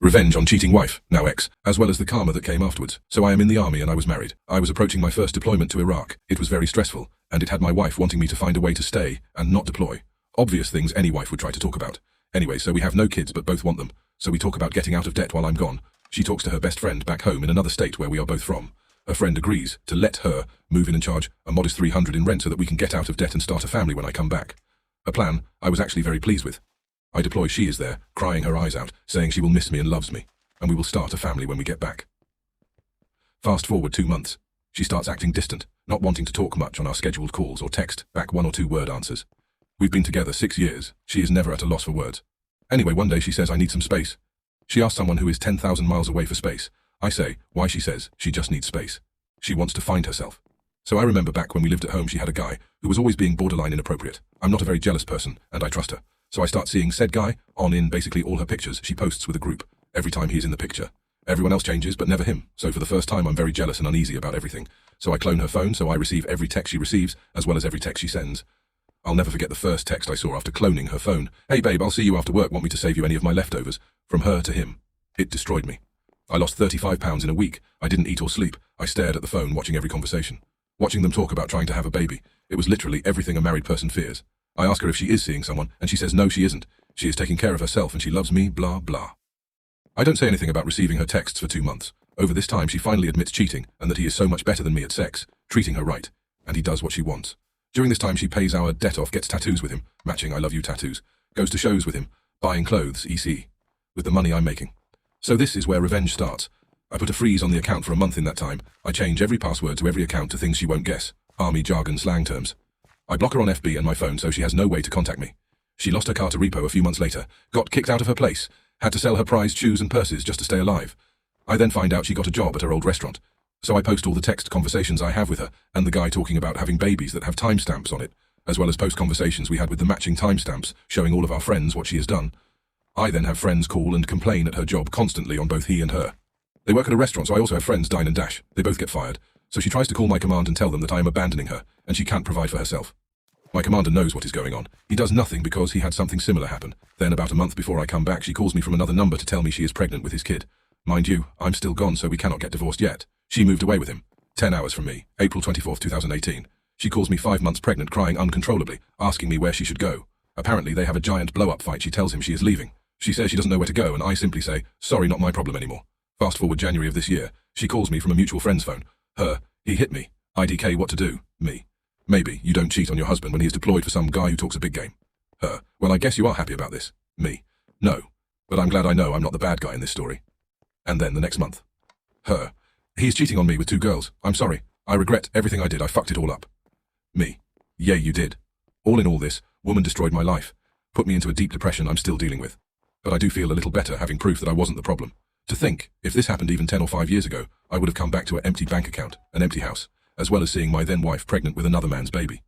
Revenge on cheating wife, now ex, as well as the karma that came afterwards. So I am in the army and I was married. I was approaching my first deployment to Iraq. It was very stressful, and it had my wife wanting me to find a way to stay and not deploy. Obvious things any wife would try to talk about. Anyway, so we have no kids but both want them. So we talk about getting out of debt while I'm gone. She talks to her best friend back home in another state where we are both from. Her friend agrees to let her move in and charge a modest $300 in rent so that we can get out of debt and start a family when I come back. A plan I was actually very pleased with. I deploy, she is there, crying her eyes out, saying she will miss me and loves me, and we will start a family when we get back. Fast forward 2 months. She starts acting distant, not wanting to talk much on our scheduled calls or text back 1 or 2 word answers. We've been together 6 years. She is never at a loss for words. Anyway, one day she says I need some space. She asks someone who is 10,000 miles away for space. I say, why? She says she just needs space. She wants to find herself. So I remember back when we lived at home, she had a guy who was always being borderline inappropriate. I'm not a very jealous person, and I trust her. So I start seeing said guy on in basically all her pictures she posts with a group. Every time he's in the picture. Everyone else changes, but never him. So for the first time, I'm very jealous and uneasy about everything. So I clone her phone, so I receive every text she receives, as well as every text she sends. I'll never forget the first text I saw after cloning her phone. Hey babe, I'll see you after work, want me to save you any of my leftovers? From her to him. It destroyed me. I lost 35 pounds in a week. I didn't eat or sleep. I stared at the phone, watching every conversation. Watching them talk about trying to have a baby. It was literally everything a married person fears. I ask her if she is seeing someone, and she says no, she isn't. She is taking care of herself and she loves me, blah, blah. I don't say anything about receiving her texts for 2 months. Over this time, she finally admits cheating and that he is so much better than me at sex, treating her right, and he does what she wants. During this time, she pays our debt off, gets tattoos with him, matching I love you tattoos, goes to shows with him, buying clothes, etc., with the money I'm making. So this is where revenge starts. I put a freeze on the account for a month in that time. I change every password to every account to things she won't guess, army jargon, slang terms. I block her on FB and my phone so she has no way to contact me. She lost her car to repo a few months later, got kicked out of her place, had to sell her prized shoes and purses just to stay alive. I then find out she got a job at her old restaurant. So I post all the text conversations I have with her, and the guy talking about having babies that have timestamps on it, as well as post conversations we had with the matching timestamps, showing all of our friends what she has done. I then have friends call and complain at her job constantly on both he and her. They work at a restaurant, so I also have friends dine and dash. They both get fired. So she tries to call my command and tell them that I am abandoning her, and she can't provide for herself. My commander knows what is going on. He does nothing because he had something similar happen. Then about a month before I come back, she calls me from another number to tell me she is pregnant with his kid. Mind you, I'm still gone, so we cannot get divorced yet. She moved away with him. 10 hours from me, April 24th, 2018. She calls me 5 months pregnant, crying uncontrollably, asking me where she should go. Apparently they have a giant blow-up fight. She tells him she is leaving. She says she doesn't know where to go, and I simply say, sorry, not my problem anymore. Fast forward January of this year. She calls me from a mutual friend's phone. Her, he hit me. IDK, what to do? Me. Maybe you don't cheat on your husband when he is deployed for some guy who talks a big game. Her, well, I guess you are happy about this. Me. No. But I'm glad I know I'm not the bad guy in this story. And then the next month. Her, he's cheating on me with 2 girls. I'm sorry. I regret everything I did. I fucked it all up. Me. Yeah, you did. All in all this, woman destroyed my life. Put me into a deep depression I'm still dealing with. But I do feel a little better having proof that I wasn't the problem. To think, if this happened even 10 or 5 years ago, I would have come back to an empty bank account, an empty house, as well as seeing my then wife pregnant with another man's baby.